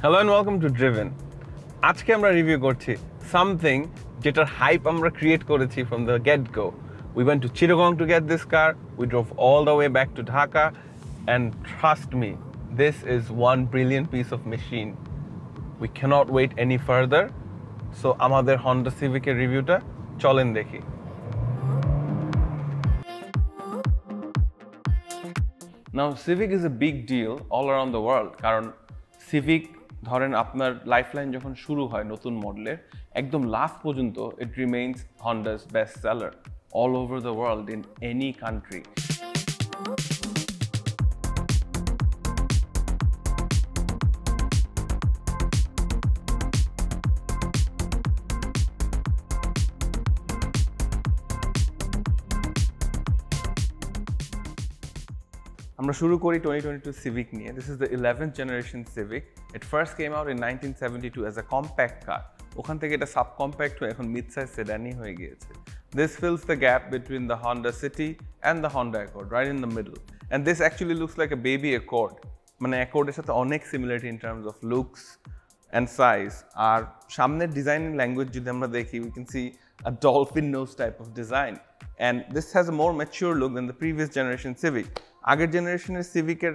Hello and welcome to Driven. আজকে আমরা review করছি something যেটার hype আমরা create করেছি from the get-go. We went to Chittagong to get this car. We drove all the way back to Dhaka, and trust me, this is one brilliant piece of machine. We cannot wait any further. So আমাদের Honda Civic এর রিভিউটা চলেন দেখি। Now Civic is a big deal all around the world কারণ Civic ধরেন আপনার lifeline যখন শুরু হয় নতুন মডেলের একদম লাস্ট পর্যন্ত it remains Honda's best seller all over the world in any country. আমরা শুরু করি 2022 Civic নিয়ে। This is the 11th generation Civic. It first came out in 1972 as a compact car. ওখান থেকে এটা subcompact হয়ে এখন mid-size sedan-ই হয়ে গিয়েছে। This fills the gap between the Honda City and the Honda Accord, right in the middle. And this actually looks like a baby Accord. মানে Accord-এর সাথে অনেক similarity in terms of looks and size. আর সামনের designing language যদি আমরা দেখি, we can see a dolphin nose type of design. And this has a more mature look than the previous generation Civic. আগের জেনারেশনের সিভিকের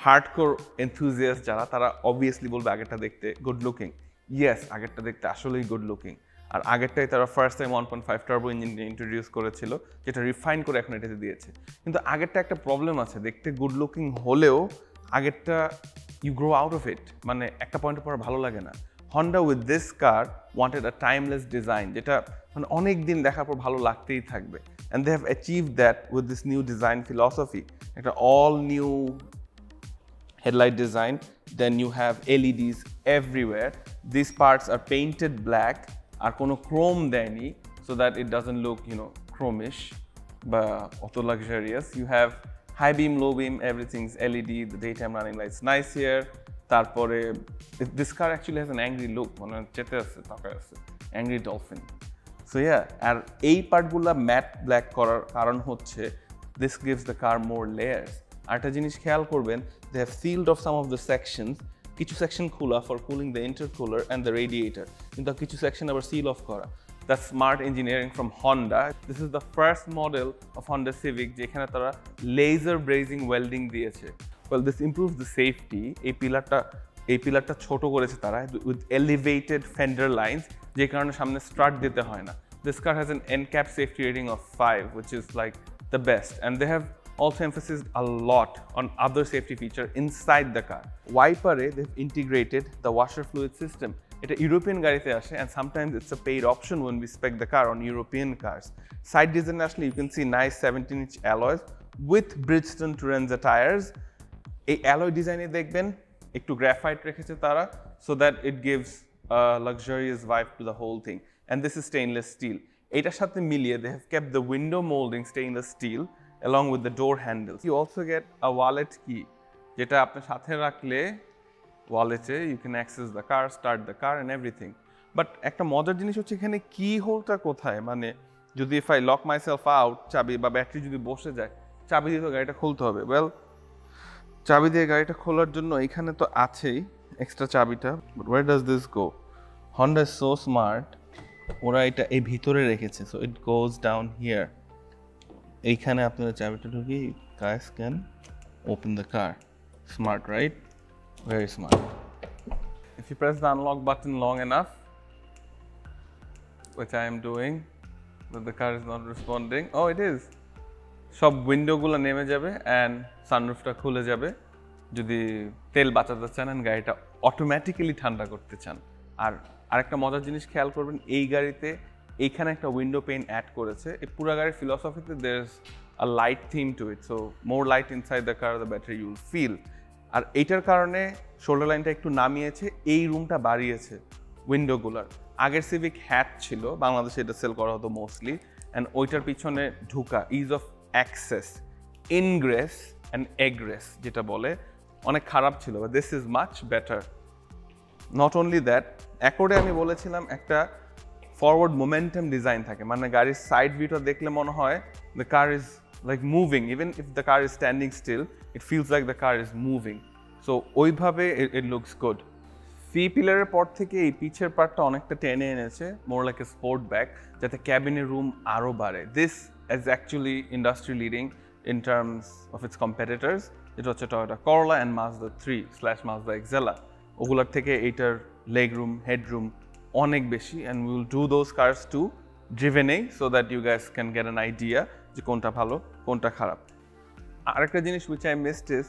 hardcore enthusiast যারা তারা obviously বলবে আগেরটা দেখতে গুড লুকিং। ইয়েস, আগেরটা দেখতে আসলেই গুড লুকিং। আর আগেরটাই তারা first time 1.5 turbo engine introduce করেছিল, যেটা রিফাইন করে এখন এটাতে দিয়েছে। কিন্তু আগেরটা একটা প্রবলেম আছে, দেখতে গুড লুকিং হলেও আগেরটা you grow out of it, মানে একটা পয়েন্টের পর ভালো লাগে না। Honda with this car wanted a timeless design, যেটা মানে অনেক দিন দেখার পর ভালো লাগতেই থাকবে। And they have achieved that with this new design philosophy. একটা all new headlight design. Then you have LEDs everywhere. These parts are painted black. আর কোনো chrome দেয়নি, so that it doesn't look, chromish বা অত luxurious. You have high beam, low beam, everything's LED. The daytime running lights nice here. তারপরে this car actually has an angry look, মানে চেতে আছে, তাকায় আছে, angry dolphin. So yeah, আর এই পার্টগুলো ম্যাট ব্ল্যাক করার কারণ হচ্ছে this gives the car more layers. আরেকটা জিনিস খেয়াল করবেন, they have sealed off some of the sections. কিছু সেকশন খোলা for cooling the intercooler and the radiator, কিন্তু কিছু সেকশন আবার seal off করা। That's smart engineering from Honda. This is the first model of Honda Civic যেখানে তারা laser brazing welding দিয়েছে। Well, this improves the safety. এই পিলারটা ছোট করেছে তারা with elevated fender lines, যে কারণে সামনে স্ট্রাট দিতে হয় না। This car has an NCAP safety rating of 5, which is like the best. And they have also emphasized a lot on other safety feature inside the car. Wiper-এ they've integrated the washer fluid system. এটা European গাড়িতে আসে, and sometimes it's a paid option when we spec the car on European cars. Side design আসলে you can see nice 17-inch alloys with Bridgestone Turanza tires. এই alloy ডিজাইনে দেখবেন একটু graphite রেখেছে তারা, so that it gives a luxurious vibe to the whole thing. And this is stainless steel. এটার সাথে মিলিয়ে they have kept the window molding stainless steel along with the door handles. You also get a wallet key, যেটা আপনার সাথে রাখলে ওয়ালেটে you can access the car, start the car and everything. But একটা মজার জিনিস হচ্ছে এখানে কি হোলটা কোথায়, মানে যদি if I lock myself out, চাবি বা ব্যাটারি যদি বসে যায়, চাবি দিয়ে তো গাড়িটা খুলতে হবে। Well, চাবি দিয়ে গাড়িটা খোলার জন্য এখানে তো আছেই এক্সট্রা চাবিটা, but where does this go? Honda is so smart, ওরা এটা এই ভিতরে রেখেছে, so it goes down here. এইখানে আপনারা চাবিটা ঢুকিয়ে guys can open the car. Smart, right? Very smart. If you press the unlock button long enough, which I am doing, but the car is not responding. Oh, it is. সব উইন্ডোগুলো নেমে যাবে and সানরুফটা খুলে যাবে যদি তেল বাঁচাতে চান and গাড়িটা অটোমেটিক্যালি ঠান্ডা করতে চান। আর আরেকটা মজার জিনিস খেয়াল করবেন, এই গাড়িতে এইখানে একটা উইন্ডো পেইন অ্যাড করেছে। এই পুরো গাড়ির ফিলসফিতে there is a light theme to it, so more light inside the car the better you will feel. আর এইটার কারণে শোল্ডার লাইনটা একটু নামিয়েছে, এই রুমটা বাড়িয়েছে উইন্ডোগুলার। আগের সিভিক হ্যাট ছিল, বাংলাদেশে এটা সেল করা হতো মোস্টলি, অ্যান্ড ওইটার পিছনে ঢুকা ease of access, ingress and egress যেটা বলে, অনেক খারাপ ছিল। This is much better. Not only that, অ্যাকর্ডে আমি বলেছিলাম একটা ফরওয়ার্ড মোমেন্টাম ডিজাইন থাকে, মানে গাড়ির সাইড ভিউটা দেখলে মনে হয় the car is like moving, even if the car is standing still it feels like the car is moving. So ওইভাবে ইট লুকস গুড। সি পিলারের পর থেকে এই পিছের পার্টটা অনেকটা টেনে এনেছে, more like a sport bag, যাতে ক্যাবিনের রুম আরও বাড়ে। This is actually industry leading in terms of its competitors, যেটা হচ্ছে টয়োটা করলা অ্যান্ড মাজদা 3/মাজদা এক্সেলা। ওগুলোর থেকে এইটার লেগ রুম, হেডরুম অনেক বেশি, and will do those cars to ড্রিভেনেই, so that you guys can get an idea যে কোনটা ভালো কোনটা খারাপ। আরেকটা জিনিস which I missed is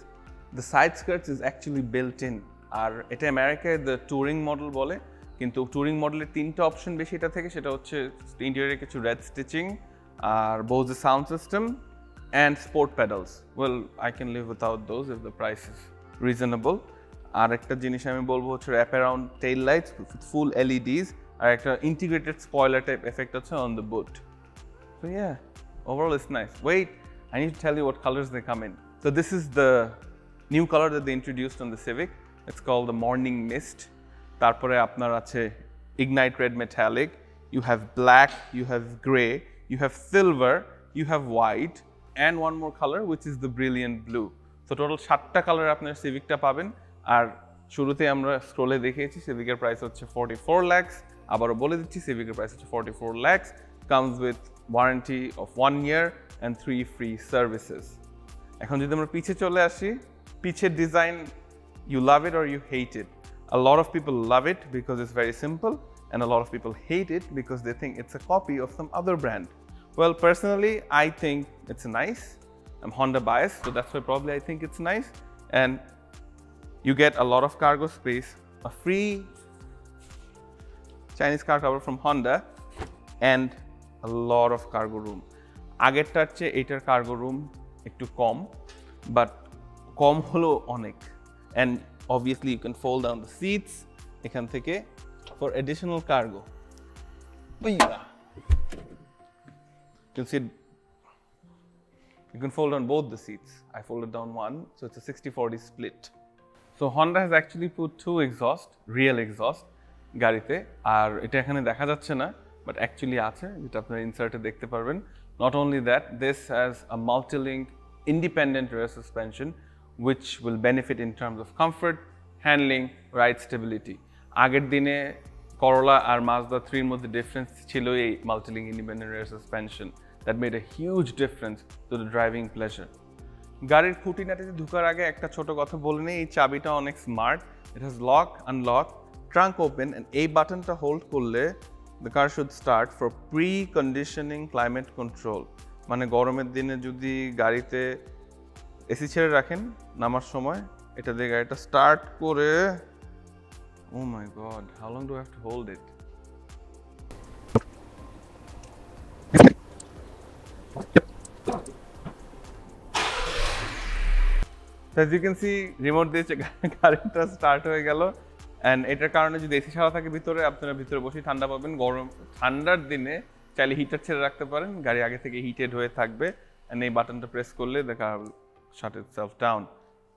the side skirts is actually built in. আর এটা আমেরিকায় দ্য টুরিং মডেল বলে, কিন্তু টুরিং মডেলের 3টা অপশন বেশি এটা থেকে, সেটা হচ্ছে ইন্টেরিয়রে কিছু রেড স্টিচিং, আর Bose sound system and sport paddles. Well I can live without those if the price is reasonable. আর একটা জিনিস আমি বলবো হচ্ছে wrap around tail lights with full LEDs, আর একটা ইন্টিগ্রেটেড স্পয়লার টাইপ এফেক্ট আছে on the boot. So yeah, overall it's nice. Wait, I need to tell you what colors they come in. So this is the new color that they introduced on the Civic. It's called the Morning Mist. Tarpore apnar ache Ignite Red Metallic. You have black, you have gray, you have silver, you have white, and one more color which is the Brilliant Blue. So total 7টা color apnar Civic ta paben. আর শুরুতে আমরা স্ক্রলে দেখিয়েছি সিভিকের price হচ্ছে 44 lakhs, আবারও বলে দিচ্ছি সিভিকের price হচ্ছে 44 lakhs, comes with warranty of 1 year and 3 free services. এখন যদি আমরা পিছে চলে আসি, পিছের design, you love it or you hate it. A lot of people love it because it's very simple, and a lot of people hate it because they think it's a copy of some other brand. Well, personally, I think it's nice. I'm Honda biased, so that's why probably I think it's nice. And you get a lot of cargo space, a free Chinese car cover from Honda, and a lot of cargo room. আগেরটার চেয়ে এইটার cargo room একটু কম, but কম হলো অনেক. And obviously you can fold down the seats এখান থেকে for additional cargo. You can fold down both the seats. I folded down one, so it's a 60-40 split. So Honda has actually put 2 exhaust, real exhaust গাড়িতে, আর এটা এখানে দেখা যাচ্ছে না, but actually আছে, যেটা আপনারা ইনসার্টে দেখতে পারবেন। Not only that, this has a multi-link independent rear suspension which will benefit in terms of comfort, handling, ride stability. আগের দিনে করলা আর মাজদা 3 এর মধ্যে ডিফারেন্স ছিল এই multi-link independent rear suspension that made a huge difference to the driving pleasure. গাড়ির খুঁটিনাটিতে ঢোকার আগে একটা ছোট কথা বলে নেই, এই চাবিটা অনেক smart. It has lock, unlock, trunk open, and এই বাটনটা হোল্ড করলে the car should start for preconditioning climate control. মানে গরমের দিনে যদি গাড়িতে এসি ছেড়ে রাখেন নামার সময়, এটা দিয়ে গাড়িটা স্টার্ট করে, oh my god, how long do I have to hold it? As you can see, remote দিয়ে গাড়িটা স্টার্ট হয়ে গেল, অ্যান্ড এটার কারণে যদি এসি ছাড়া থাকে ভিতরে, আপনারা ভিতরে বসেই ঠান্ডা পাবেন। ঠান্ডার দিনে চাইলে হিটার ছেড়ে রাখতে পারেন, গাড়ি আগে থেকে হিটেড হয়ে থাকবে, অ্যান্ড এই বাটনটা প্রেস করলে the car will shut itself down.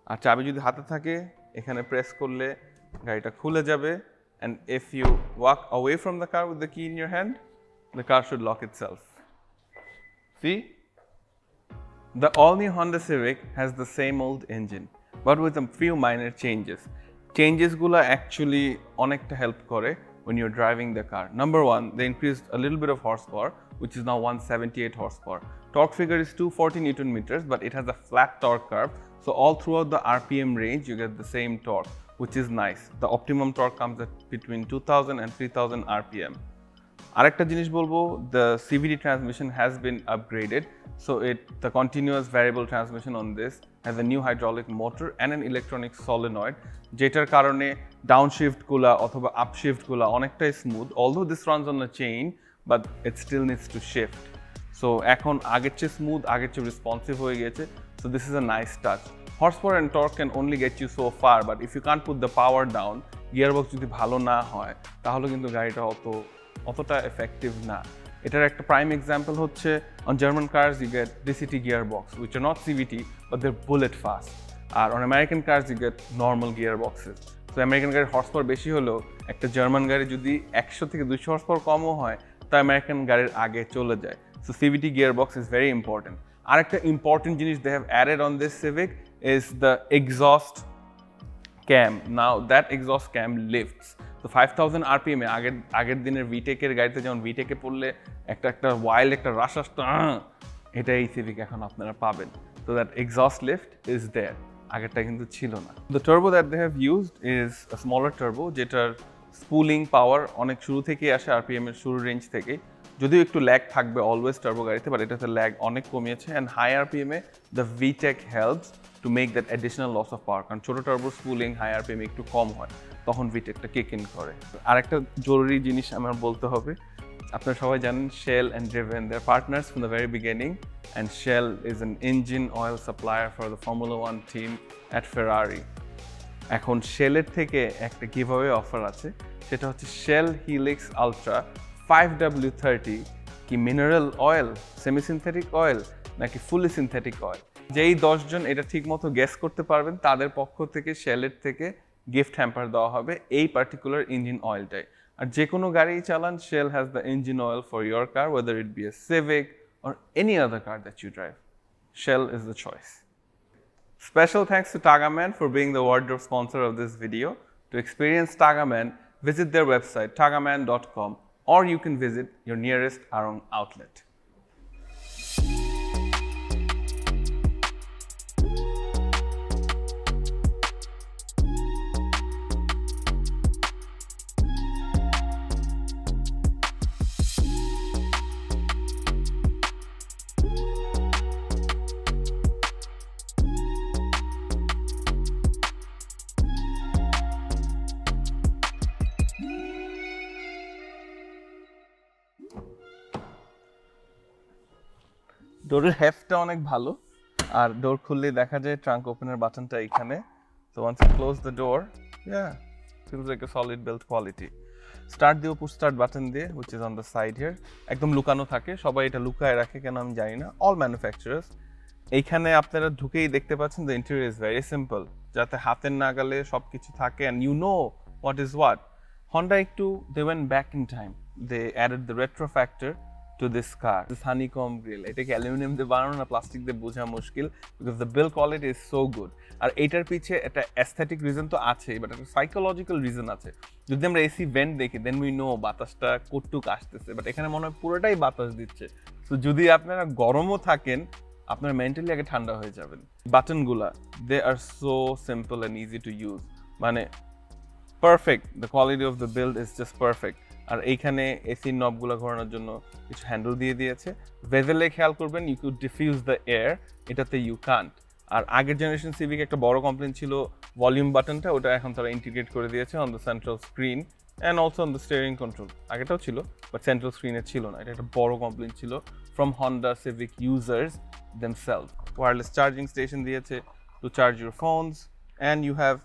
আর চাবি যদি হাতে থাকে, এখানে প্রেস করলে গাড়িটা খুলে যাবে, and if you walk away from the car with the key in your hand, the car should lock itself. See? The all-new Honda Civic has the same old engine, but with a few minor changes. Changes gula actually onekta help kore when you're driving the car. Number one, they increased a little bit of horsepower, which is now 178 horsepower. Torque figure is 240 Newton meters, but it has a flat torque curve, so all throughout the RPM range, you get the same torque, which is nice. The optimum torque comes at between 2000 and 3000 RPM. আরেকটা জিনিস বলবো, the CVT transmission has been upgraded, so the continuous variable transmission on this has a new hydraulic motor and an electronic solenoid, যেটার কারণে downshift গুলা অথবা upshift গুলা অনেকটাই smooth, although this runs on a chain but it still needs to shift. So এখন আগের চেয়ে smooth, আগের চেয়ে রেসপন্সিভ হয়ে গেছে, so this is a nice touch. Horsepower and torque can only get you so far, but if you can't put the power down, gearbox যদি ভালো না হয় তাহলে কিন্তু গাড়িটা অতটা এফেক্টিভ না। এটার একটা প্রাইম এক্সাম্পল হচ্ছে on German cars you get DCT gearbox which are not CVT but they're bullet fast, আর on American cars you get normal gearboxes. So American গাড়ির হর্স পাওয়ার বেশি হলেও একটা জার্মান গাড়ি যদি 100 থেকে 200 হর্স পাওয়ার কমও হয় তা আমেরিকান গাড়ির আগে চলে যায়। So CVT gearbox is very important. আরেকটা ইম্পর্টেন্ট জিনিস they have added on this Civic is the exhaust cam. Now that exhaust cam lifts. So 5000 RPM এ আগের দিনের VTEC এর গাড়িতে যেমন VTEC এ পড়লে একটা ওয়াইল্ড একটা রাশ আসতো, এটা এই Civic এখন আপনারা পাবেন। So that exhaust lift is there. আগেরটা কিন্তু ছিল না। The turbo that they have used is a smaller turbo যেটার স্পুলিং পাওয়ার অনেক শুরু থেকেই আসে RPM এর শুরু রেঞ্জ থেকেই, যদিও একটু ল্যাগ থাকবে অলওয়েজ টার্বো গাড়িতে, বাট এটাতে ল্যাগ অনেক কমিয়েছে। অ্যান্ড হাই RPM এ the VTEC helps to make that additional loss of power, কারণ ছোটো টার্বো স্পুলিং হাই RPM একটু কম হয়, তখন VTECটা কিক ইন করে। আরেকটা জরুরি জিনিস আমার বলতে হবে, আপনারা সবাই জানেন Shell and Driven, they're partners from the very beginning, and Shell is an engine oil supplier for the Formula 1 team at Ferrari. এখন শেলের থেকে একটা গিভঅ্যাওয়ে অফার আছে, সেটা হচ্ছে Shell Helix Ultra 5W30 কি mineral oil, semi synthetic oil নাকি ফুলি synthetic oil. যেই 10 জন এটা ঠিকমতো গেস করতে পারবেন তাদের পক্ষ থেকে শেলের থেকে গিফট হ্যাম্পার দেওয়া হবে এই পার্টিকুলার ইঞ্জিন অয়েলটাই। আর যে কোনো গাড়ি চালান, Shell has the engine oil for your car, whether it be a Civic or any other car that you drive. Shell is the choice. Special thanks to Tagaman for being the wardrobe sponsor of this video. To experience Tagaman, visit their website tagaman.com, or you can visit your nearest Arong outlet. ডোরের হেফটা অনেক ভালো, আর ডোর খুললে দেখা যায় trunk ওপেনের বাটনটা এখানে। So once you close the door, yeah, feels like a solid build quality. Start দিও পুশ স্টার্ট বাটন দিয়ে, which is on the side here, একদম লুকানো থাকে, সবাই এটা লুকায় রাখে কেন আমি জানি না, all manufacturers। এইখানে আপনারা ঢুকেই দেখতে পাচ্ছেন the interior is very simple, যাতে হাতের নাগালে সবকিছু থাকে and you know what is what. Honda একটু they went back in time, they added the retro factor to this car. This honeycomb grill, এটাকে অ্যালুমিনিয়াম দিয়ে বানানো না প্লাস্টিক দিয়ে বোঝা মুশকিল, because the build quality is so good. আর এটার পিছে একটা অ্যাস্থেটিক রিজন তো আছেই, বাট একটা সাইকোলজিক্যাল রিজন আছে। যদি আমরা এসি ভেন্ট দেখি দেন উই নো বাতাসটা কতটুক আসতেছে, বাট এখানে মনে হয় পুরোটাই বাতাস দিচ্ছে। তো যদি আপনারা গরমও থাকেন, আপনারা মেন্টালি আগে ঠান্ডা হয়ে যাবেন। বাটনগুলা they are so simple and easy to use, মানে perfect, the quality of the build is just perfect. আর এইখানে এসির নবগুলো ঘোরানোর জন্য কিছু হ্যান্ডেল দিয়ে দিয়েছে। ভেজেলে খেয়াল করবেন, you could diffuse the air, এটাতে ইউ কান্ট। আর আগের জেনারেশন সিভিক একটা বড় কমপ্লেন ছিল ভলিউম বাটনটা, ওটা এখন তারা ইন্টিগ্রেট করে দিয়েছে on the central screen and also on the steering control. আগেটাও ছিল বাট সেন্ট্রাল স্ক্রিনে ছিল না, এটা একটা বড় কমপ্লেন ছিল from Honda Civic users themselves. Wireless charging station দিয়েছে to charge your phones, and you have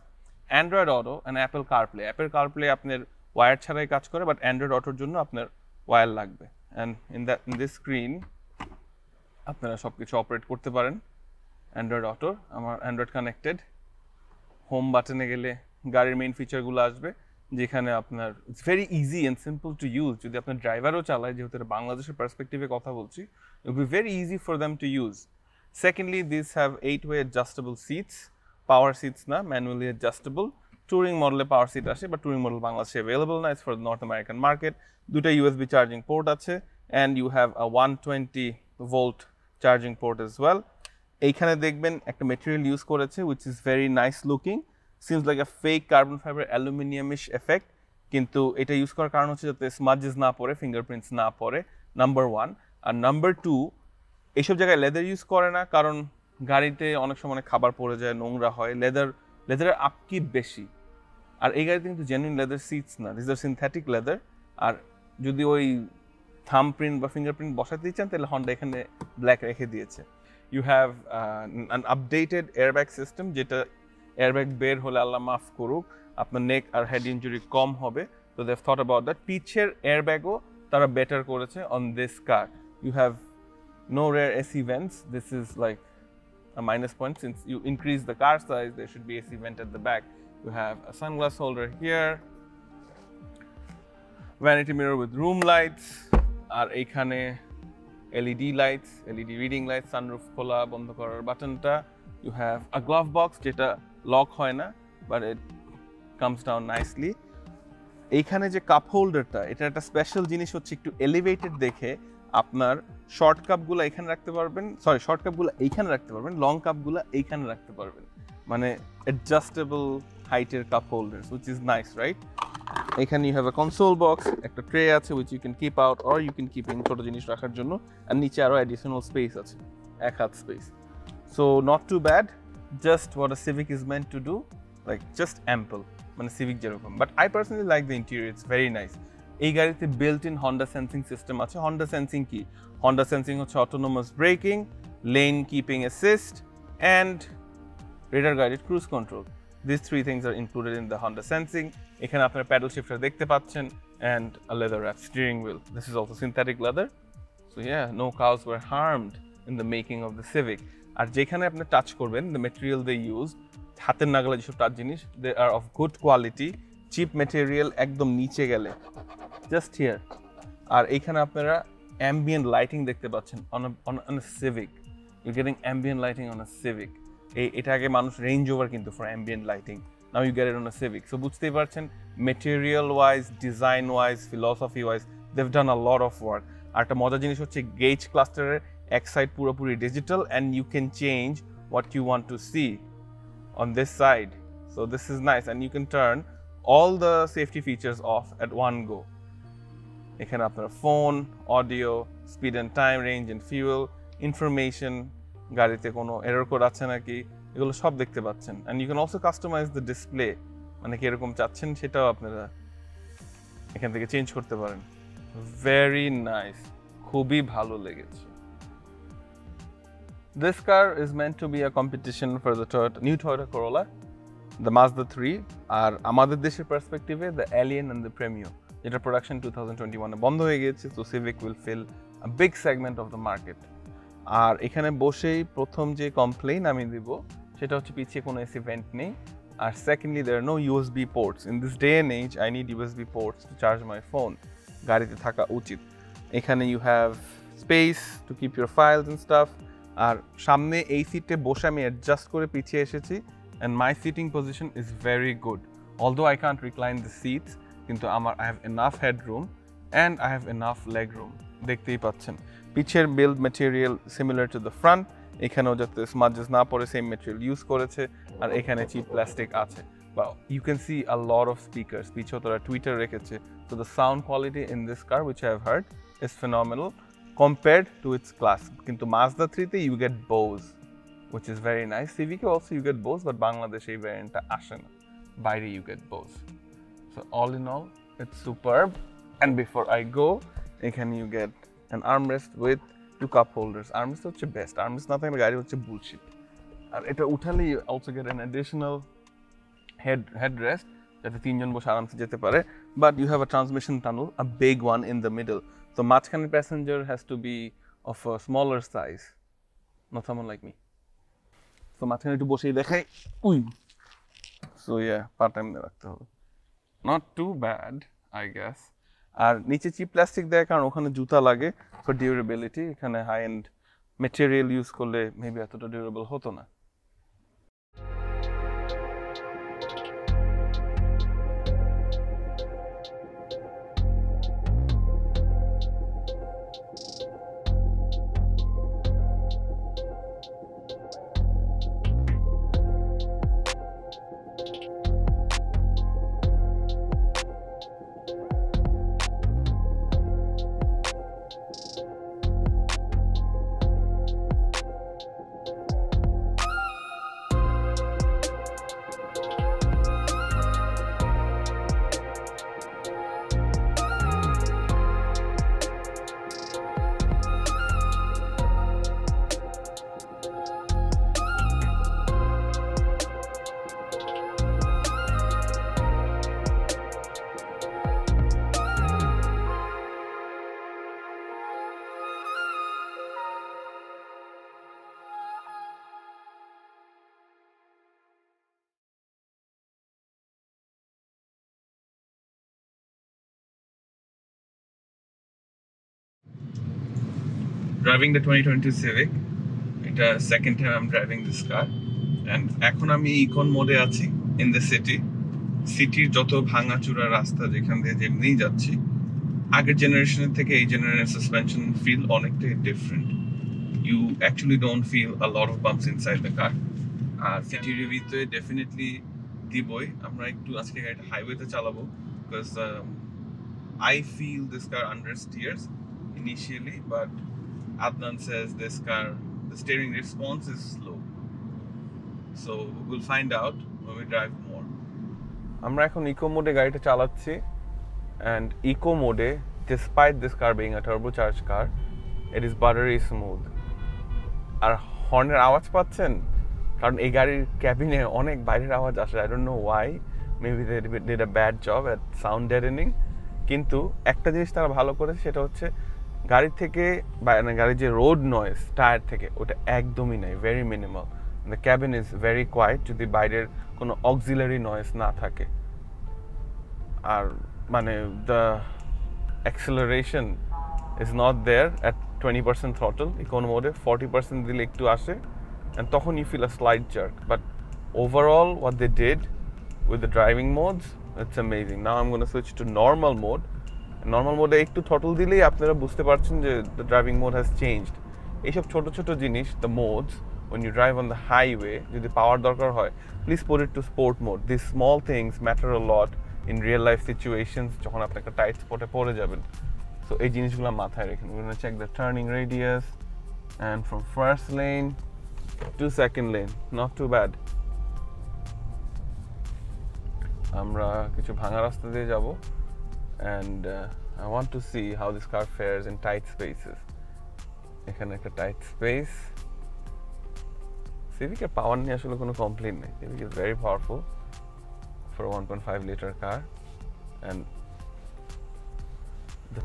Android auto and Apple CarPlay. Apple CarPlay আপনার ওয়্যার ছাড়াই কাজ করে, বাট অ্যান্ড্রয়েড অটোর জন্য আপনার ওয়্যার লাগবে। অ্যান্ড ইন দিস স্ক্রিন আপনারা সব কিছু অপারেট করতে পারেন অ্যান্ড্রয়েড অটোর। আমার অ্যান্ড্রয়েড কানেক্টেড। হোম বাটনে গেলে গাড়ির মেইন ফিচারগুলো আসবে, যেখানে আপনার it's very easy and simple to use. যদি আপনার ড্রাইভারও চালায়, যেহেতু এটা বাংলাদেশের পার্সপেক্টিভে কথা বলছি, it will be very easy for them to use. Secondly, this have 8-way adjustable seats, power seats না, ম্যানুয়ালি অ্যাডজাস্টেবল। টুরিং মডেলে পাওয়ার সিট আসে, বাট টুরিং মডেল বাংলাদেশে অ্যাভেলেবল না, it's for North American market. দুটা USB charging port আছে, and you have a 120-volt charging port as well. এইখানে দেখবেন একটা মেটেরিয়াল ইউজ করেছে which is very nice looking, seems like a fake carbon fiber aluminum-ish effect. কিন্তু এটা use করার কারণ হচ্ছে যাতে স্মাজেস না পড়ে, ফিঙ্গারপ্রিন্টস না পড়ে, নাম্বার 1। আর নাম্বার 2, এইসব জায়গায় লেদার ইউজ করে না কারণ গাড়িতে অনেক সময় খাবার পড়ে যায়, নোংরা হয়, লেদারের আপকিপ বেশি। আর এই গাড়িতে কিন্তু জেনুইন লেদার সিটস না, দিস আর সিনথেটিক লেদার। আর যদি ওই থাম প্রিন্ট বা ফিঙ্গারপ্রিন্ট বসাতে চান তাহলে হন্ডা এখানে ব্ল্যাক রেখে দিয়েছে। You have an updated airbag system, যেটা এয়ারব্যাগ বের হলে আল্লাহ মাফ করুক আপনার নেক আর হেড ইঞ্জুরি কম হবে। তো they have thought about that. পিছের এয়ারব্যাগও তারা বেটার করেছে on this car. You have no rear AC vents. This is like a minus point. Since you increase the car size, there should be AC vent at the back. You have a sunglass holder here, vanity mirror with room lights, আর এইখানে LED lights, LED reading lights, sunroof খোলা বন্ধ করার বাটনটা। You have a glove box যেটা lock হয় না, but it comes down nicely. এইখানে যে কাপ হোল্ডারটা, এটা একটা স্পেশাল জিনিস হচ্ছে, একটু এলিভেটেড দেখে আপনার শর্ট কাপগুলো এখানে রাখতে পারবেন, শর্ট কাপগুলো এইখানে রাখতে পারবেন, লং কাপগুলো এইখানে রাখতে পারবেন, মানে অ্যাডজাস্টেবল হাইটের cup holders, which is nice, right? এখানে you have a console box, একটা ট্রে আছে which you can keep out or you can keep in ছোট জিনিস রাখার জন্য, আর নিচে আরো additional space আছে, এক হাত space. So not too bad, just what a Civic is meant to do, like just ample, মানে Civic যেরকম। But I personally like the interior, it's very nice. এই গাড়িতে built in Honda sensing system আছে। Honda sensing কি? Honda sensing হচ্ছে autonomous braking, lane keeping assist and radar guided cruise control. These three things are included in the Honda sensing. এখানে আপনারা paddle shifter দেখতে পাচ্ছেন and a leather wrapped steering wheel. This is also synthetic leather. So yeah, no cows were harmed in the making of the Civic. আর যেখানে আপনি touch করবেন, the material they used, হাতের নাগালে যেসব টাচ জিনিস, they are of good quality, cheap material, একদম নিচে গেলে just here. আর এইখানে আপনারা ambient lighting দেখতে পাচ্ছেন on a Civic. You're getting ambient lighting on a Civic. এটা আগে মানুষ রেঞ্জ ওভার কিন্তু for ambient lighting. Now you get it on a Civic. So বুঝতেই পারছেন material wise, design wise, philosophy wise, they've done a lot of work. আর একটা মজার জিনিস হচ্ছে gauge cluster-এর এক সাইড পুরোপুরি digital and you can change what you want to see on this side. So this is nice and you can turn all the safety features off at one go. এখানে আপনার phone, audio, speed and time, range and fuel, information, গাড়িতে কোনো error code আছে নাকি, এগুলো সব দেখতে পাচ্ছেন। And you can also customise the display, মানে কিরকম চাচ্ছেন সেটাও আপনারা এখান থেকে চেঞ্জ করতে পারেন। ভেরি নাইস, খুবই ভালো লেগেছে। This car is meant to be a competition for the new Toyota Corolla, the Mazda 3, আর আমাদের দেশের পার্সপেক্টিভে the Allion and the Premio, যেটা প্রোডাকশন 2021-এ বন্ধ হয়ে গিয়েছে। So Civic will fill a big segment of the market. আর এখানে বসেই প্রথম যে কমপ্লেইন আমি দিব সেটা হচ্ছে পিছিয়ে কোনো এসি ভেন্ট নেই, আর secondly there are no USB ports. In this day and age I need USB ports to charge my phone. গাড়িতে থাকা উচিত। এখানে you have space to keep your files and stuff. আর সামনে এই সিটে বসে আমি অ্যাডজাস্ট করে পিছিয়ে এসেছি and my seating position is very good. Although I can't recline the seats, কিন্তু I have enough headroom and I have enough legroom. দেখতেই পাচ্ছেন পিছের build material similar to the front, এখানেও যাতে স্মাজেস না পড়ে সেম ম্যাটেরিয়াল ইউজ করেছে, আর এখানে চিপ প্লাস্টিক আছে। বা you can see a lot of speakers, পিছেও তারা টুইটার রেখেছে। So the sound quality in this car which I have heard is phenomenal compared to its class. কিন্তু Mazda 3-তে you get Bose, which is very nice. Civic also you get Bose, but বাংলাদেশে এই ভ্যারিয়েন্টটা আসে না, বাইরে you get Bose. So all in all, it's superb. And before I go, এখানে you get an armrest with 2 cup holders. Armrest হচ্ছে best. Armrest না থাকলে গাড়ি হচ্ছে bullshit. আর এটা উঠালে you also get an additional headrest যাতে তিনজন বসে আরামসে যেতে পারে. But you have a transmission tunnel, a big one in the middle. So মাঝখানে passenger has to be of a smaller size, not someone like me. So মাঝখানে একটু বসেই দেখাই, we. So yeah, part time রাখতে হবে। Not too bad, I guess. আর নিচে chip plastic দেয় কারণ ওখানে জুতা লাগে ফর ডিউরেবিলিটি। এখানে হাই এন্ড ম্যাটেরিয়াল ইউজ করলে মেবি এতটা ডিউরেবল হতো না। Driving the 2022 Civic. It's the second time I'm driving this car. And এখন আমি ইকন মোডে আছি in the city. সিটির যত ভাঙাচোরা রাস্তা যেখান দিয়ে যেমনি যাচ্ছি আগের জেনারেশনের থেকে এই জেনারেশনের সাসপেনশন ফিল অনেকটাই different you actually don't feel a lot of bumps inside the car আর সিটি রিভিউতে ডেফিনেটলি দিবই আমরা একটু আজকে গাড়িটা হাইওয়েতে চালাবো because I feel this car understeers initially but Adnan says this car the steering response is slow so we'll find out when we drive more আমরা এখন ইকো মোডে গাড়িটা চালাচ্ছি and eco mode despite this car being a turbocharged car it is buttery smooth আর হর্নের আওয়াজ পাচ্ছেন কারণ এই গাড়ির ক্যাবিনে অনেক বাইরের আওয়াজ আসে I don't know why maybe they did a bad job at sound deadening কিন্তু একটা জিনিস তারা ভালো করেছে সেটা হচ্ছে গাড়ি থেকে মানে গাড়ির যে রোড নয়েজ টায়ার থেকে ওটা একদমই নাই very minimal the cabin is very quiet যদি বাইরের কোনো অক্সিলারি নয়েজ না থাকে আর মানে the acceleration is not there at 20% throttle econo mode 40% দিলে একটু আসে and তখন you feel a slight jerk but overall what they did with the driving modes it's amazing now I'm going to switch to normal mode normal mode একটু throttle দিলেই আপনারা বুঝতে পারছেন যে the driving mode has changed এইসব ছোট ছোট জিনিস the modes when you drive on the highway যদি পাওয়ার দরকার হয় please put it to sport mode these small things matter a lot in real life situations যখন আপনি একটা টাইট স্পটে পড়ে যাবেন সো এই জিনিসগুলো মাথায় রাখুন we're going to check the turning radius and from first lane to second lane not too bad আমরা কিছু ভাঙা রাস্তা দিয়ে যাব and I want to see how this car fares in tight spaces এখানে একটা টাইট স্পেস Civic এর পাওয়ার নিয়ে আসলে কোনো কমপ্লেইন নেই Civic is very powerful for a 1.5 liter car and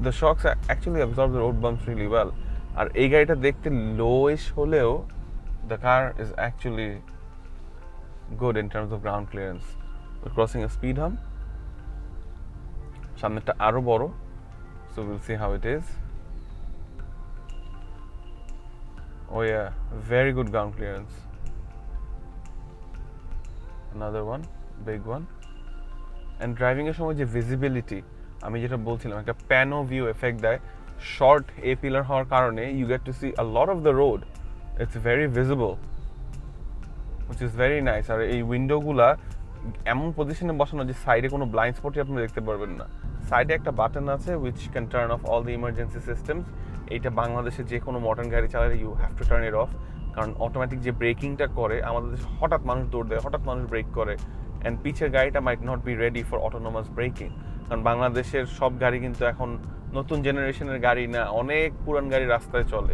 the shocks actually absorb the road bumps really well আর এই গাড়িটা দেখতে lowish হলেও the car is actually good in terms of ground clearance we're crossing a speed hump সামনেটা আরো বড় so we'll see how it is oh yeah very good ground clearance another one big one and driving এর সময় যে visibility আমি যেটা বলছিলাম একটা প্যানো ভিউ এফেক্ট দেয় শর্ট এ পিলার হওয়ার কারণে you get to see a lot of the road it's very visible which is very nice আর এই উইন্ডোগুলা এমন পজিশনে বসানো যে সাইডে কোনো ব্লাইন্ড স্পটই আপনি দেখতে পারবেন না সাইডে একটা বাটন আছে which can turn off all the emergency systems এইটা বাংলাদেশে যে কোনো মডার্ন গাড়ি চালালে you have to turn it off কারণ অটোমেটিক যে ব্রেকিংটা করে আমাদের দেশে হঠাৎ মানুষ দৌড় দেয় হঠাৎ মানুষ ব্রেক করে and পিছের গাড়িটা might not be ready for autonomous braking কারণ বাংলাদেশের সব গাড়ি কিন্তু এখন নতুন জেনারেশনের গাড়ি না অনেক পুরান গাড়ি রাস্তায় চলে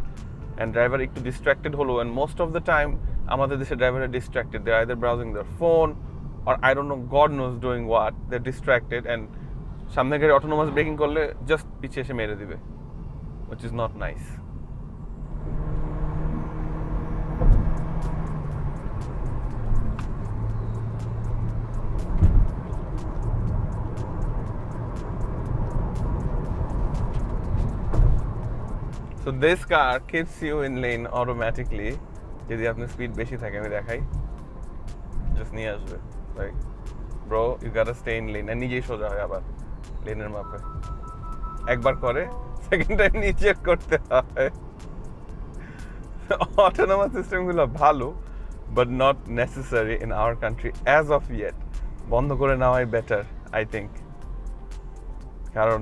and driver একটু distracted হলো and most of the time আমাদের দেশের ড্রাইভাররা distracted they're either browsing their phone or I don't know God knows doing what they're distracted and সামনে গাড়ি autonomous braking করলে just পিছে এসে মেরে দিবে which is not nice So this car keeps you in lane automatically. যদি আপনার speed বেশি থাকে আমি দেখাই জাস্ট নিয়ে আসবে like bro you got stay in lane নিজেই সোজা হয় আবার লেনের মাপে একবার করে সেকেন্ড টাইম নিচে করতে হয় অটোনোমাস সিস্টেমগুলো ভালো but not necessary in our country as of yet বন্ধ করে নেওয়াই বেটার আই থিঙ্ক কারণ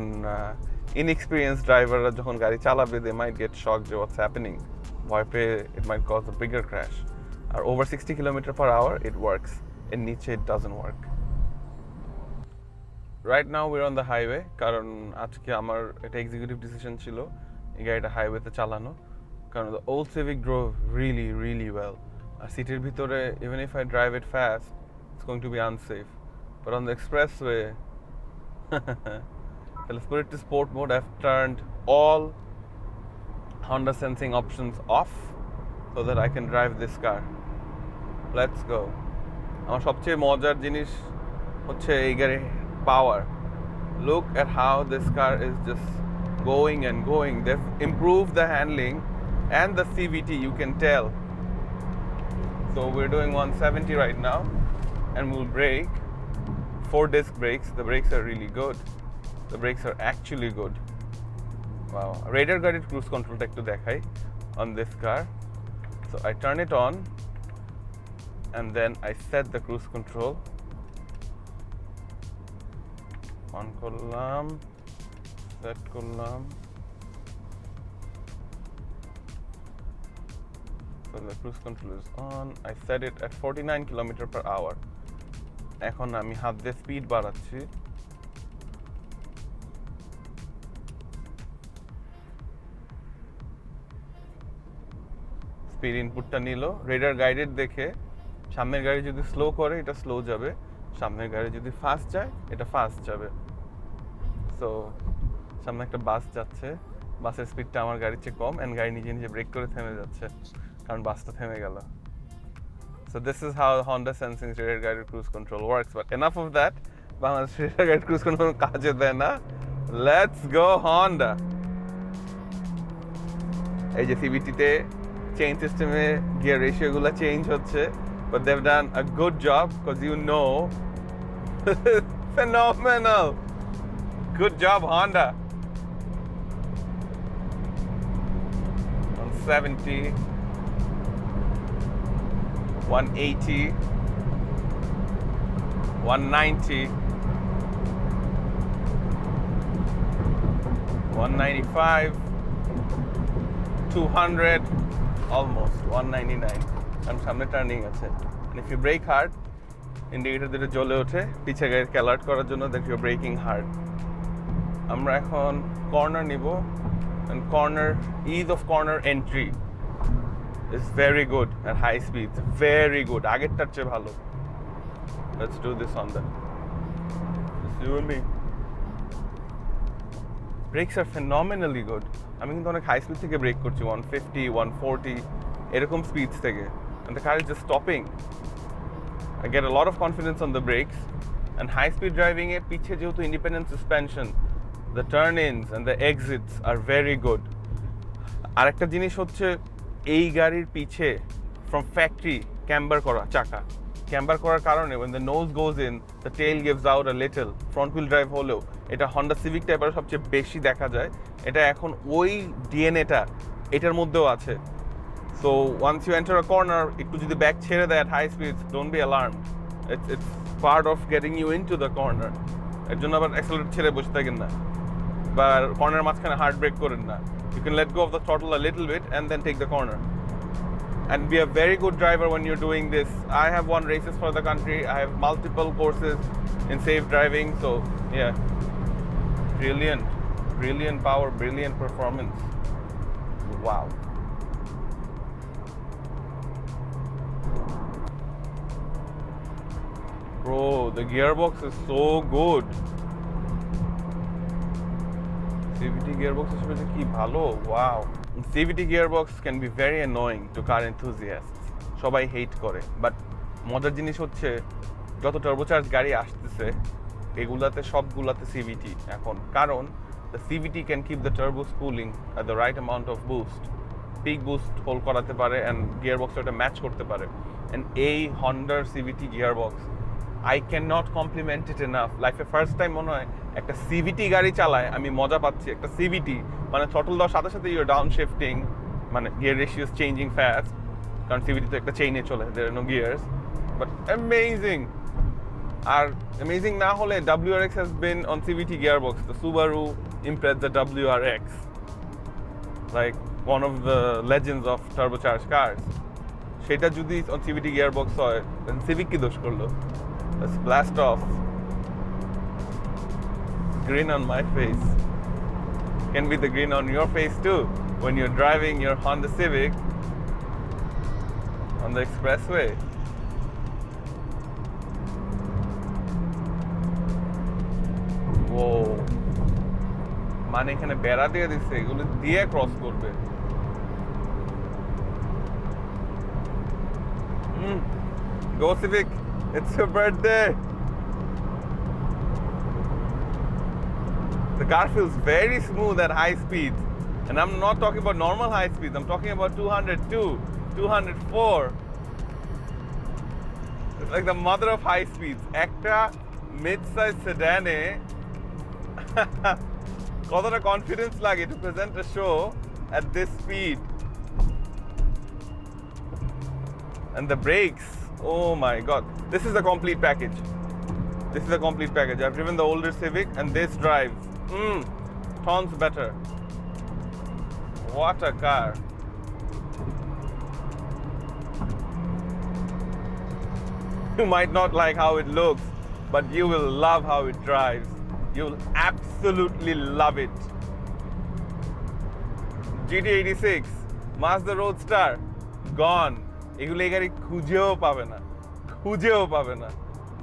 inexperienced driverরা যখন গাড়ি চালাবে they might get shocked যে what's happening ভয় পেয়ে it might cause a bigger crash R over 60 km/h it works in নিচে it doesn't work right now we're on the highway কারণ আজকে আমার এটা এক্সিকিউটিভ ডিসিশন ছিল এই গাড়িটা হাইওয়েতে চালানো কারণ the old Civic drove really well আর সিটির ভিতরে even if I drive it fast it's going to be unsafe but on the expressway So let's put it to sport mode. I've turned all Honda sensing options off so that I can drive this car. Let's go. আমার সবচেয়ে মজার জিনিস হচ্ছে এই গাড়ির power. Look at how this car is just going and going. They've improved the handling and the CVT, you can tell. So we're doing 170 right now, and we'll brake. 4-disc brakes. The brakes are really good. The brakes are actually good. Wow. Radar guided cruise control ekটু দেখাই on this car. So I turn it on, and then I set the cruise control. On করলাম, set করলাম. So the cruise control is on. I set it at 49 km/h. এখন আমি হাত দিয়ে speed বাড়াচ্ছি। Speed ইনপুটটা নিল, radar guided দেখে সামনের গাড়ি যদি স্লো করে এটা স্লো যাবে, সামনের গাড়ি যদি ফাস্ট যায় এটা ফাস্ট যাবে। সো সামনে একটা বাস যাচ্ছে, বাসের স্পিডটা আমার গাড়ির চেয়ে কম, এন্ড গাড়ি নিজে নিজে ব্রেক করে থেমে যাচ্ছে কারণ বাসটা থেমে গেল। So this is how Honda Sensing's radar guided cruise control works. But enough of that. Bangladesh radar guided cruise control kaje deয় না। Let's go Honda. এই যে CVT তে চেইন সিস্টেমে গিয়ার রেশিও গুলো চেঞ্জ হচ্ছে, but they've done a good job because you know phenomenal. Good job Honda. 170 180 190 195 200 almost 199 কারণ সামনে turning আছে। and if you brake hard indicator দুটো জ্বলে ওঠে পিছে গাড়িকে অ্যালার্ট করার জন্য that you're braking hard। আমরা এখন কর্নার নিব, and corner ease of corner entry is very good at high speeds, very good, আগেরটার চেয়ে ভালো। Let's do this on the just you and me. Brakes are phenomenally good. আমি কিন্তু অনেক high speed থেকে ব্রেক করছি 150 140 এরকম স্পিডস থেকে, and the car is just stopping. I get a lot of confidence on the brakes, and high speed driving এ পিছে যেহেতু independent suspension, the turn-ins and the exits are very good. আরেকটা জিনিস হচ্ছে এই গাড়ির পিছে from factory ক্যাম্বার করা চাকা, ক্যাম্বার করার কারণে when the nose goes in the tail gives out a little, front wheel drive হলেও এটা Honda Civic টাইপের সবচেয়ে বেশি দেখা যায়। এটা এখন ওই ডিএনএটা এটার মধ্যেও আছে। So once you enter a corner একটু যদি ব্যাক ছেড়ে দেয় at high speeds, don't be alarmed. It's part of getting you into the corner. এর জন্য আবার অ্যাক্সেলারেটর ছেড়ে বসে থাকেন না, বা কর্নার মাঝখানে হার্ড ব্রেক করেন না। You can let go of the throttle a little bit and then take the corner. And be a very good driver when you're doing this. I have won races for the country. I have multiple courses in safe driving. So yeah, brilliant, brilliant power, brilliant performance. Wow. Bro, the gearbox is so good. CVT gearbox is কি ভালো, wow. CVT gearbox can be very annoying to car enthusiasts. সবাই হেট করে, but মজার জিনিস হচ্ছে যত turbocharge গাড়ি আসতেছে এগুলাতে সবগুলাতে CVT এখন, কারণ the CVT can keep the turbos cooling at the right amount of boost, peak boost hold করাতে পারে, and gearbox ওটা ম্যাচ করতে পারে। and এই Honda CVT gearbox I cannot compliment it enough. লাইফে ফার্স্ট টাইম মনে হয় একটা CVT গাড়ি চালায় আমি মজা পাচ্ছি। একটা CVT মানে থ্রটল দেওয়ার সাথে সাথে ইউর ডাউন শিফটিং, মানে গিয়ার রেশিওস চেঞ্জিং ফাস্ট, কারণ CVT তো একটা চেইনে চলে, there are no gears, but amazing. আর অ্যামেজিং না হলে WRX has been on CVT gearbox. The Subaru impressed the WRX, like one of the legends of turbocharged cars. সেটা যদি on CVT gearbox হয় then Civic কি দোষ করলো? Let's blast off. Grin on my face can be the grin on your face too when you're driving your Honda Civic on the expressway. Whoa, মানে এখানে বেড়া দিয়ে দিচ্ছে, এগুলো দিয়ে ক্রস করবে। Go Civic, it's your birthday. The car feels very smooth at high speeds. And I'm not talking about normal high speeds, I'm talking about 202, 204. It's like the mother of high speeds. Ekta mid-size sedane কতটা confidence লাগে to present a show at this speed. And the brakes, oh my god. This is a complete package. This is a complete package. I've driven the older Civic and this drives tons better. What a car. You might not like how it looks, but you will love how it drives. You'll absolutely love it. GT86, Mazda Roadster, gone. এগুলো এই গাড়ি খুঁজেও পাবে না, খুঁজেও পাবে না.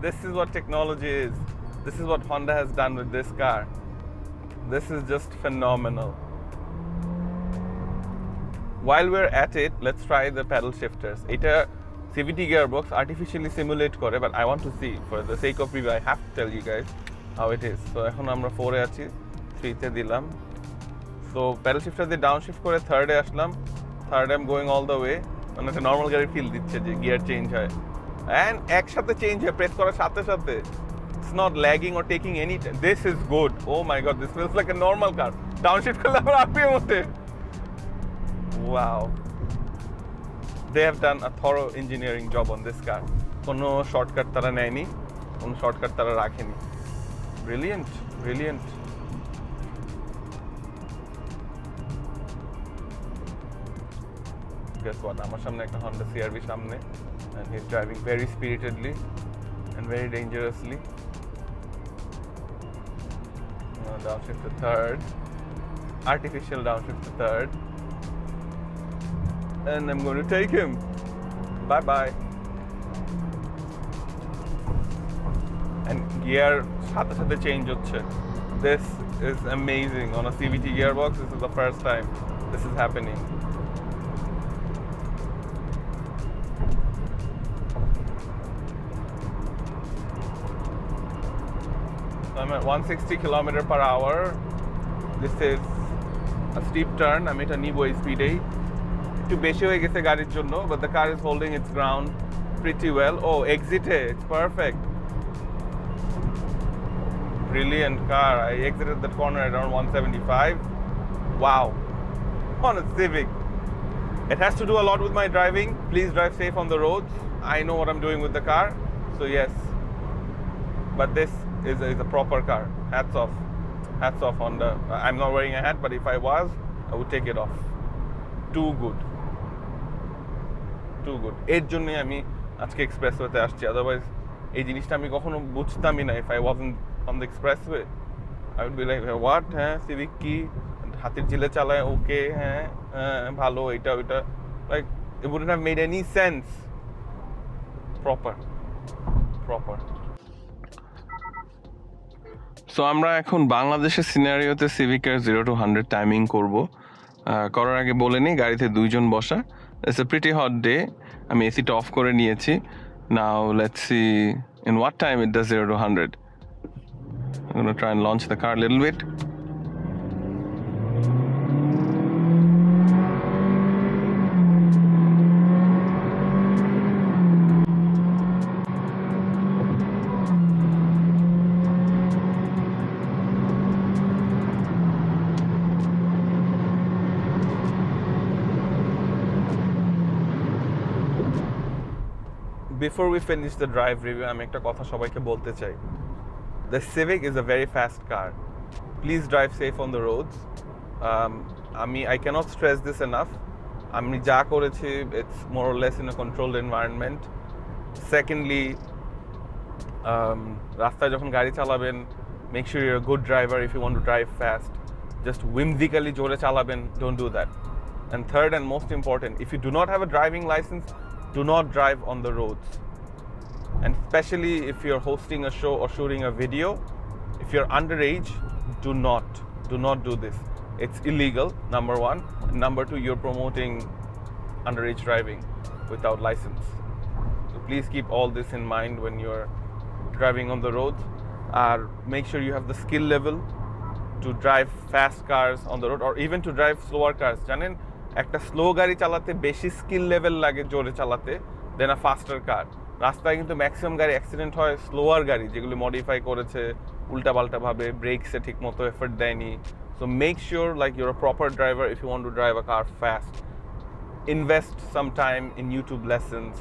This is what technology is. This is what Honda has done with this car. This is just phenomenal. While we're at it, let's try the pedal shifters. এটা CVT gearbox artificially simulate করে, but I want to see, for the sake of review, I have to tell you guys how it is. So এখন আমরা 4 এ আছি, 3 তে দিলাম. So pedal shifter দিয়ে downshift করে 3rd A Aslam. 3rd I'm going all the way. মানে একটা normal গাড়ির ফিল দিচ্ছে যে গিয়ার চেঞ্জ হয়, এন্ড একসাথে চেঞ্জ হয় প্রেস করার সাথে সাথে. It's not lagging or taking any time. This is good. Oh my god, this feels like a normal car. Downshift করলে আবার RPM ওঠে. Wow. They have done a thorough engineering job on this car. কোনো shortcut তারা নেয়নি, কোনো shortcut তারা রাখেনি. Brilliant, brilliant. Guess what? আমার সামনে একটা Honda CR-V সামনে, and he's driving very spiritedly and very dangerously. Downshift to 3rd, artificial downshift to 3rd, and I'm going to take him. Bye bye. And gear সাথে সাথে change হচ্ছে. This is amazing. On a CVT gearbox, this is the first time this is happening. I'm at 160 km/h. This is a steep turn. I'm at a Niboy speed 8. একটু বেশি হয়ে গেছে গাড়ির জন্য, but the car is holding its ground pretty well. Oh, exit it's perfect. Brilliant car. I exited that corner at around 175. Wow. On a Civic. It has to do a lot with my driving. Please drive safe on the roads. I know what I'm doing with the car, so yes. But this is a proper car. Hats off. Hats off Honda. I'm not wearing a hat, but if I was, I would take it off. Too good. Too good. এর জন্যই আমি আজকে এক্সপ্রেসওয়েতে আসছি, otherwise এই জিনিসটা আমি কখনো বুঝতামই না. If I wasn't on the expressway, I would be like, what? হ্যাঁ, সিভিক কি হাতির ঝিলে চালায়, ওকে, হ্যাঁ ভালো, এটা ওইটা, like it wouldn't have made any sense. Proper. So আমরা এখন বাংলাদেশের সিনারিওতে সিভিকের 0 to 100 টাইমিং করব. করার আগে বলে নিই, গাড়িতে 2 জন বসা. It's a pretty hot day. আমি এসিটা অফ করে নিয়েছি. Now let's see in what time it does 0 to 100. I'm going to try and launch the car a little bit. Before we finish the drive review, আমি একটা কথা সবাইকে বলতে চাই. The Civic is a very fast car. Please drive safe on the roads. I cannot stress this enough. আমি যা করেছি, it's more or less in a controlled environment. Secondly, রাস্তায় যখন গাড়ি চালাবেন, make sure you're a good driver if you want to drive fast. Just whimsically জোরে চালাবেন, don't do that. And third and most important, if you do not have a driving license, do not drive on the roads. And especially if you're hosting a show or shooting a video, if you're underage, do not do this. It's illegal, number one. Number two, you're promoting underage driving without license. So please keep all this in mind when you're driving on the roads. Make sure you have the skill level to drive fast cars on the road or even to drive slower cars. জানেন একটা slow গাড়ি চালাতে বেশি skill level লাগে জোরে চালাতে দেন আ ফাস্টার কার। রাস্তায় কিন্তু ম্যাক্সিমাম গাড়ি অ্যাক্সিডেন্ট হয় স্লোয়ার গাড়ি যেগুলো মডিফাই করেছে উল্টাপাল্টাভাবে, ব্রেকসে ঠিক মতো এফোর্ট দেয়নি। So make sure like your a proper driver if you want to drive a car fast. Invest some time in YouTube lessons,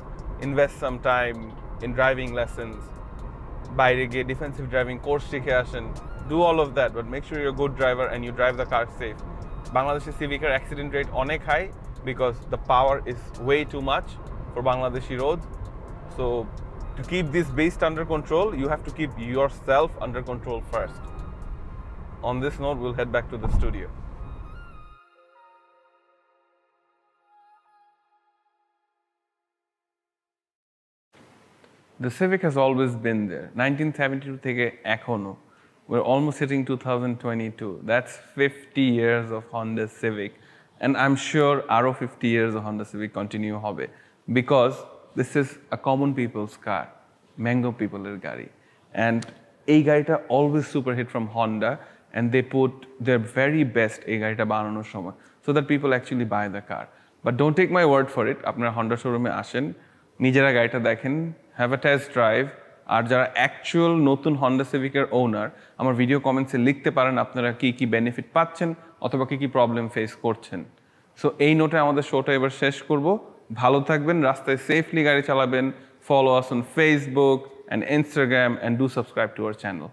invest some time in driving lessons, বাইরে গিয়ে defensive driving course শিখে আসেন, do all of that, but make sure your good driver and you drive the car safe. বাংলাদেশের সিভিকের accident rate অনেক high because the power is way too much for Bangladeshi road. So to keep this beast under control, you have to keep yourself under control first. On this note, we'll head back to the studio. The Civic has always been there. 1972 থেকে এখনো। We're almost hitting 2022. That's 50 years of Honda Civic. And I'm sure আরো 50 years of Honda Civic continue হবে. Because this is a common people's car. Mango people's গাড়ি. And এই গাড়িটা always super hit from Honda. And they put their very best এই গাড়িটা বানানোর সময়. So that people actually buy the car. But don't take my word for it. আপনারা Honda showroom-এ আসেন, নিজেরা গাড়িটা দেখেন, হ্যাভ আ টেস্ট ড্রাইভ। আর যারা অ্যাকচুয়াল নতুন হন্ডা সিভিকের ওনার, আমার ভিডিও কমেন্টসে লিখতে পারেন আপনারা কি কি বেনিফিট পাচ্ছেন অথবা কি কি প্রবলেম ফেস করছেন। সো এই নোটে আমাদের শোটা এবার শেষ করব। ভালো থাকবেন, রাস্তায় সেফলি গাড়ি চালাবেন। Follow us on Facebook and Instagram and do subscribe to our channel.